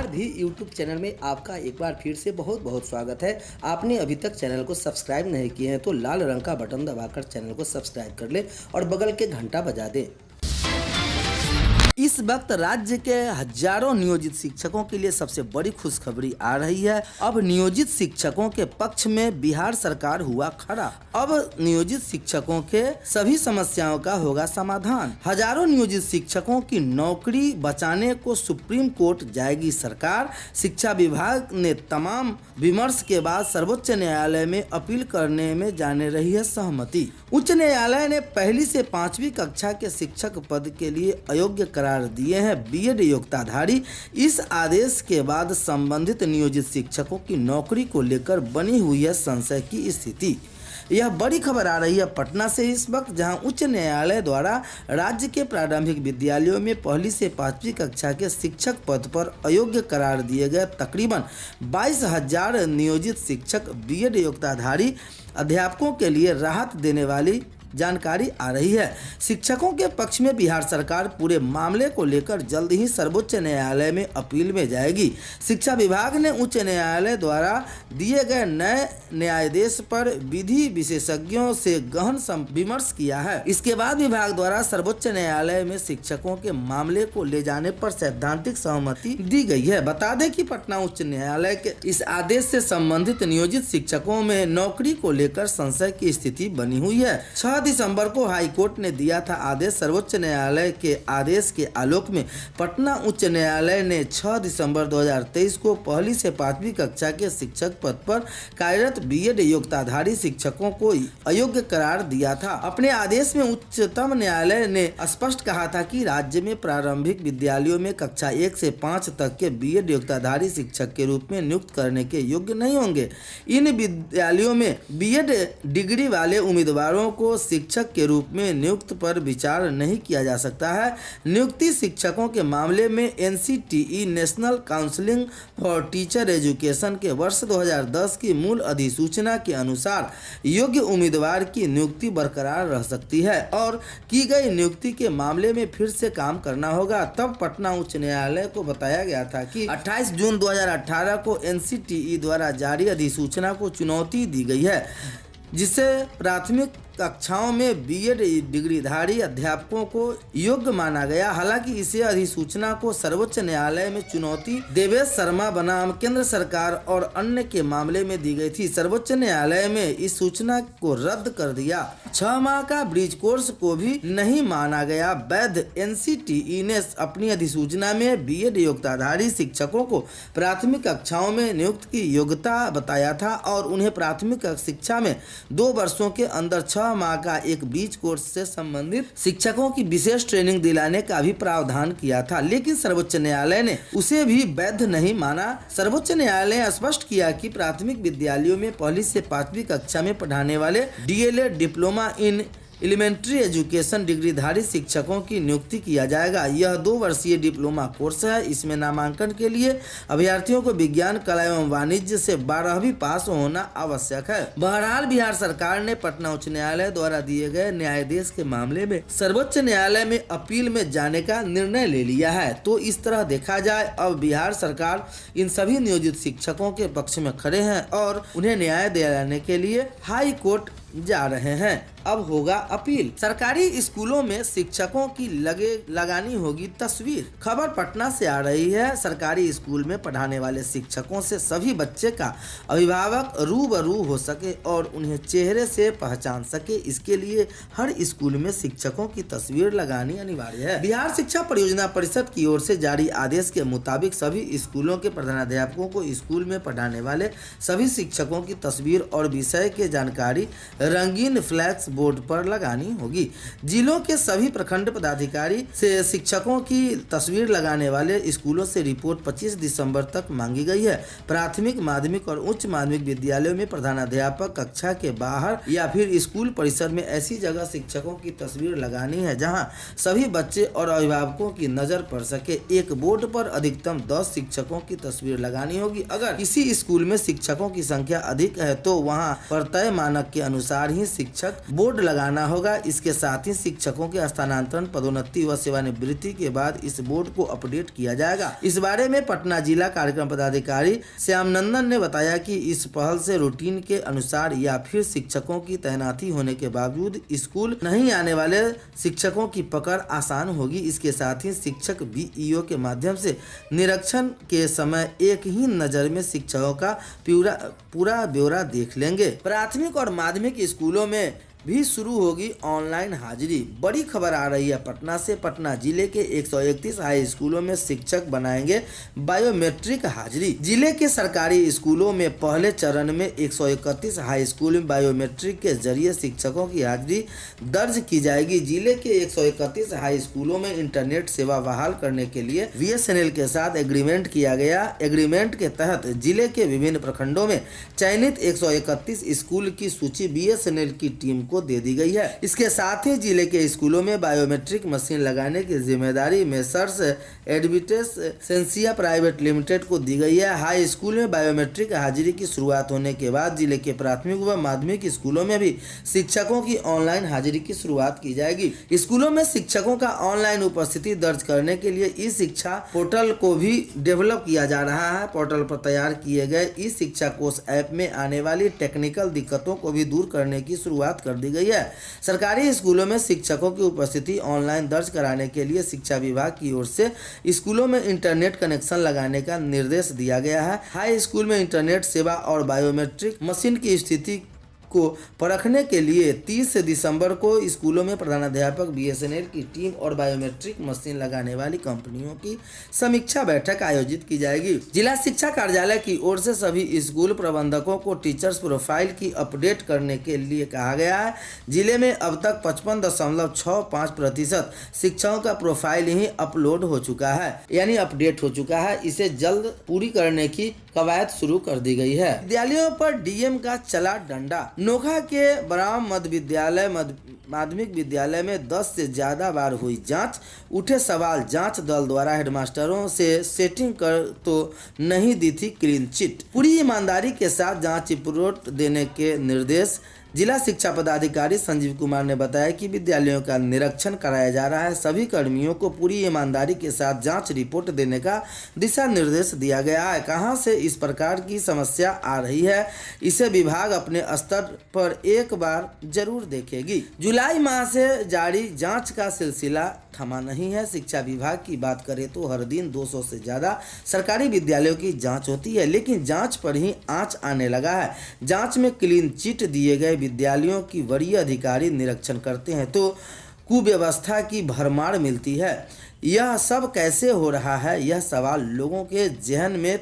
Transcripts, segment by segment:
बिहार भी YouTube channel में आपका एक बार फिर से बहुत बहुत स्वागत है। आपने अभी तक चैनल को सब्सक्राइब नहीं किए हैं तो लाल रंग का बटन दबाकर चैनल को सब्सक्राइब कर ले और बगल के घंटा बजा दें। इस वक्त राज्य के हजारों नियोजित शिक्षकों के लिए सबसे बड़ी खुशखबरी आ रही है। अब नियोजित शिक्षकों के पक्ष में बिहार सरकार हुआ खड़ा। अब नियोजित शिक्षकों के सभी समस्याओं का होगा समाधान। हजारों नियोजित शिक्षकों की नौकरी बचाने को सुप्रीम कोर्ट जाएगी सरकार। शिक्षा विभाग ने तमाम विमर्श के बाद सर्वोच्च न्यायालय में अपील करने में जाने रही है सहमति। उच्च न्यायालय ने पहली से 5वीं कक्षा के शिक्षक पद के लिए अयोग्य करार दिए हैं बीएड योग्यताधारी। इस आदेश के बाद संबंधित नियोजित शिक्षकों की नौकरी को लेकर बनी हुई है संशय की स्थिति। यह बड़ी खबर आ रही है पटना से इस वक्त, जहां उच्च न्यायालय द्वारा राज्य के प्रारंभिक विद्यालयों में पहली से 5वीं कक्षा के शिक्षक पद पर अयोग्य करार दिए गए तकरीबन 22,000 नियोजित शिक्षक बीएड योग्यताधारी अध्यापकों के लिए राहत देने वाली जानकारी आ रही है। शिक्षकों के पक्ष में बिहार सरकार पूरे मामले को लेकर जल्द ही सर्वोच्च न्यायालय में अपील में जाएगी। शिक्षा विभाग ने उच्च न्यायालय द्वारा दिए गए नए न्यायादेश पर विधि विशेषज्ञों से गहन विमर्श किया है। इसके बाद विभाग द्वारा सर्वोच्च न्यायालय में शिक्षकों के मामले को ले जाने पर सैद्धांतिक सहमति दी गई है। बता दें कि पटना उच्च न्यायालय के इस आदेश से संबंधित नियोजित शिक्षकों में नौकरी को लेकर संशय की स्थिति बनी हुई है। 6 दिसंबर को हाई कोर्ट ने दिया था आदेश। सर्वोच्च न्यायालय के आदेश के आलोक में पटना उच्च न्यायालय ने 6 दिसंबर 2023 को पहली से 5वीं कक्षा के शिक्षक पद पर कार्यरत बीएड योग्यताधारी शिक्षकों को अयोग्य करार दिया था। अपने आदेश में उच्चतम न्यायालय ने स्पष्ट कहा था कि राज्य में प्रारंभिक विद्यालयों में कक्षा 1 से 5 तक के बीएड योग्यताधारी शिक्षक के रूप में नियुक्त करने के योग्य नहीं होंगे। इन विद्यालयों में बीएड डिग्री वाले उम्मीदवारों को शिक्षक के रूप में नियुक्त पर विचार नहीं किया जा सकता है। नियुक्ति शिक्षकों के मामले में NCTE national counselling for teacher education के वर्ष 2010 की मूल अधिसूचना के अनुसार योग्य उम्मीदवार की नियुक्ति बरकरार रह सकती है और की गई नियुक्ति के मामले में फिर से काम करना होगा। तब पटना उच्च न्यायालय को बताया गया था कि 28 जून 2018 को एनसीटीई द्वारा जारी अधिसूचना को चुनौती दी गई है, जिसे प्राथमिक कक्षाओं में बीएड डिग्रीधारी अध्यापकों को योग्य माना गया। हालांकि इसे अधिसूचना को सर्वोच्च न्यायालय में चुनौती देवेश शर्मा बनाम केंद्र सरकार और अन्य के मामले में दी गई थी। सर्वोच्च न्यायालय में इस सूचना को रद्द कर दिया। 6 माह का ब्रिज कोर्स को भी नहीं माना गया वैध। एनसीटीई ने अपनी अधिसूचना में बीएड योग्यताधारी शिक्षकों को प्राथमिक कक्षाओं में नियुक्त की योग्यता बताया था और उन्हें प्राथमिक शिक्षा में 2 वर्षों के अंदर 6 माह का एक बीच कोर्स से संबंधित शिक्षकों की विशेष ट्रेनिंग दिलाने का भी प्रावधान किया था, लेकिन सर्वोच्च न्यायालय ने उसे भी वैध नहीं माना। सर्वोच्च न्यायालय ने स्पष्ट किया कि प्राथमिक विद्यालयों में पहली से 5वीं कक्षा में पढ़ाने वाले DElEd diploma in elementary education डिग्रीधारी शिक्षकों की नियुक्ति किया जाएगा। यह 2 वर्षीय डिप्लोमा कोर्स है। इसमें नामांकन के लिए अभ्यर्थियों को विज्ञान, कला एवं वाणिज्य से 12वीं पास होना आवश्यक है। बहरहाल बिहार सरकार ने पटना उच्च न्यायालय द्वारा दिए गए न्यायादेश के मामले में सर्वोच्च न्यायालय में अपील में जाने का निर्णय ले लिया है। तो इस तरह देखा जाए अब बिहार सरकार इन सभी नियोजित शिक्षकों के पक्ष में खड़े हैं और उन्हें न्याय दिलाने के लिए हाई कोर्ट जा रहे हैं। अब होगा अपील। सरकारी स्कूलों में शिक्षकों की लगानी होगी तस्वीर। खबर पटना से आ रही है। सरकारी स्कूल में पढ़ाने वाले शिक्षकों से सभी बच्चे का अभिभावक रूबरू हो सके और उन्हें चेहरे से पहचान सके, इसके लिए हर स्कूल में शिक्षकों की तस्वीर लगानी अनिवार्य है। बिहार शिक्षा परियोजना परिषद की ओर से जारी आदेश के मुताबिक सभी स्कूलों के प्रधानाध्यापकों को स्कूल में पढ़ाने वाले सभी शिक्षकों की तस्वीर और विषय के जानकारी रंगीन फ्लैक्स बोर्ड पर लगानी होगी। जिलों के सभी प्रखंड पदाधिकारी से शिक्षकों की तस्वीर लगाने वाले स्कूलों से रिपोर्ट 25 दिसंबर तक मांगी गई है। प्राथमिक, माध्यमिक और उच्च माध्यमिक विद्यालयों में प्रधानाध्यापक कक्षा के बाहर या फिर स्कूल परिसर में ऐसी जगह शिक्षकों की तस्वीर लगानी है जहां सभी बच्चे और अभिभावकों की नजर पड़ सके। एक बोर्ड पर अधिकतम 10 शिक्षकों की तस्वीर लगानी होगी। अगर किसी स्कूल में शिक्षकों की संख्या अधिक है तो वहां पर तय मानक के अनुसार अनुसार ही शिक्षक बोर्ड लगाना होगा। इसके साथ ही शिक्षकों के स्थानांतरण, पदोन्नति व सेवानिवृत्ति के बाद इस बोर्ड को अपडेट किया जाएगा। इस बारे में पटना जिला कार्यक्रम पदाधिकारी श्याम नंदन ने बताया कि इस पहल से रूटीन के अनुसार या फिर शिक्षकों की तैनाती होने के बावजूद स्कूल नहीं आने वाले शिक्षकों की पकड़ आसान होगी। इसके साथ ही शिक्षक बीईओ के माध्यम से निरीक्षण के समय एक ही नज़र में शिक्षकों का पूरा ब्यौरा देख लेंगे। प्राथमिक और माध्यमिक स्कूलों में भी शुरू होगी ऑनलाइन हाजिरी। बड़ी खबर आ रही है पटना से। पटना जिले के 131 हाई स्कूलों में शिक्षक बनाएंगे बायोमेट्रिक हाजिरी। जिले के सरकारी स्कूलों में पहले चरण में 131 हाई स्कूल में बायोमेट्रिक के जरिए शिक्षकों की हाजिरी दर्ज की जाएगी। जिले के 131 हाई स्कूलों में इंटरनेट सेवा बहाल करने के लिए बीएसएनएल के साथ एग्रीमेंट किया गया। एग्रीमेंट के तहत जिले के विभिन्न प्रखंडों में चयनित 131 स्कूल की सूची बीएसएनएल की टीम को दे दी गई है। इसके साथ ही जिले के स्कूलों में बायोमेट्रिक मशीन लगाने की जिम्मेदारी मेसर्स एडविटेस सेंसिया प्राइवेट लिमिटेड को दी गई है। हाई स्कूल में बायोमेट्रिक हाजिरी की शुरुआत होने के बाद जिले के प्राथमिक व माध्यमिक स्कूलों में भी शिक्षकों की ऑनलाइन हाजिरी की शुरुआत की जाएगी। स्कूलों में शिक्षकों का ऑनलाइन उपस्थिति दर्ज करने के लिए ई शिक्षा पोर्टल को भी डेवलप किया जा रहा है। पोर्टल पर तैयार किए गए ई शिक्षा कोष ऐप में आने वाली टेक्निकल दिक्कतों को भी दूर करने की शुरुआत कर दी गई है। सरकारी स्कूलों में शिक्षकों की उपस्थिति ऑनलाइन दर्ज कराने के लिए शिक्षा विभाग की ओर से स्कूलों में इंटरनेट कनेक्शन लगाने का निर्देश दिया गया है। हाई स्कूल में इंटरनेट सेवा और बायोमेट्रिक मशीन की स्थिति को परखने के लिए 30 दिसंबर को स्कूलों में प्रधानाध्यापक, बीएसएनएल की टीम और बायोमेट्रिक मशीन लगाने वाली कंपनियों की समीक्षा बैठक आयोजित की जाएगी। जिला शिक्षा कार्यालय की ओर से सभी स्कूल प्रबंधकों को टीचर्स प्रोफाइल की अपडेट करने के लिए कहा गया है। जिले में अब तक 55.65% शिक्षकों का प्रोफाइल ही अपलोड हो चुका है, यानी अपडेट हो चुका है। इसे जल्द पूरी करने की कवायद शुरू कर दी गई है। विद्यालयों पर डीएम का चला डंडा। नोखा के बराम मध्य विद्यालय माध्यमिक विद्यालय में 10 से ज्यादा बार हुई जांच। उठे सवाल, जांच दल द्वारा हेडमास्टरों से सेटिंग कर तो नहीं दी थी क्लीन चिट। पूरी ईमानदारी के साथ जांच रिपोर्ट देने के निर्देश। जिला शिक्षा पदाधिकारी संजीव कुमार ने बताया कि विद्यालयों का निरीक्षण कराया जा रहा है। सभी कर्मियों को पूरी ईमानदारी के साथ जांच रिपोर्ट देने का दिशा निर्देश दिया गया है। कहां से इस प्रकार की समस्या आ रही है, इसे विभाग अपने स्तर पर एक बार जरूर देखेगी। जुलाई माह से जारी जांच का सिलसिला थमा नहीं है। शिक्षा विभाग की बात करें तो हर दिन 200 से ज़्यादा सरकारी विद्यालयों की जांच होती है, लेकिन जांच पर ही आंच आने लगा है। जांच में क्लीन चिट दिए गए विद्यालयों की वरीय अधिकारी निरीक्षण करते हैं तो कुव्यवस्था की भरमार मिलती है। यह सब कैसे हो रहा है, यह सवाल लोगों के जहन में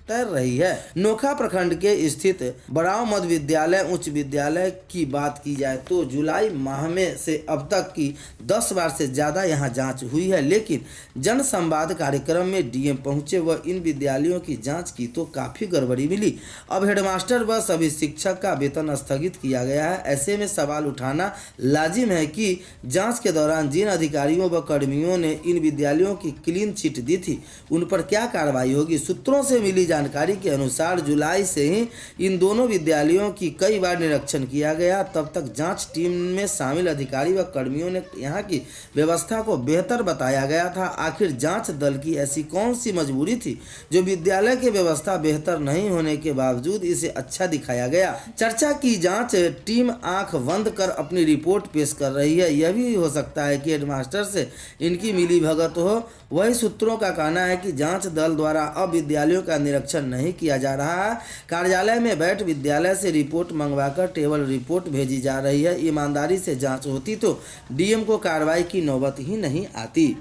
तैर रही है। नोखा प्रखंड के स्थित बराव मध्य विद्यालय उच्च विद्यालय की बात की जाए तो जुलाई माह में से अब तक की 10 बार से ज़्यादा यहां जांच हुई है, लेकिन जन संवाद कार्यक्रम में डीएम पहुंचे व इन विद्यालयों की जांच की तो काफ़ी गड़बड़ी मिली। अब हेडमास्टर व सभी शिक्षक का वेतन स्थगित किया गया है। ऐसे में सवाल उठाना लाजिम है कि जाँच के दौरान जिन अधिकारियों व कर्मियों ने इन विद्यालयों की क्लीन चिट दी थी उन पर क्या कार्रवाई होगी। सूत्रों से मिली जानकारी के अनुसार जुलाई से ही इन दोनों विद्यालयों की कई बार निरीक्षण किया गया। तब तक जांच टीम में शामिल अधिकारी व कर्मियों ने यहां की व्यवस्था को बेहतर बताया गया था। आखिर जांच दल की ऐसी कौन सी मजबूरी थी जो विद्यालय की व्यवस्था बेहतर नहीं होने के बावजूद इसे अच्छा दिखाया गया। चर्चा की जांच टीम आंख बंद कर अपनी रिपोर्ट पेश कर रही है। यह भी हो सकता है कि हेडमास्टर से इनकी मिलीभगत हो। वही सूत्रों का कहना है कि जांच दल द्वारा अब विद्यालयों का निरीक्षण नहीं किया जा रहा है। कार्यालय में बैठ विद्यालय से रिपोर्ट मंगवाकर टेबल रिपोर्ट भेजी जा रही है। ईमानदारी से जांच होती तो डीएम को कार्रवाई की नौबत ही नहीं आती।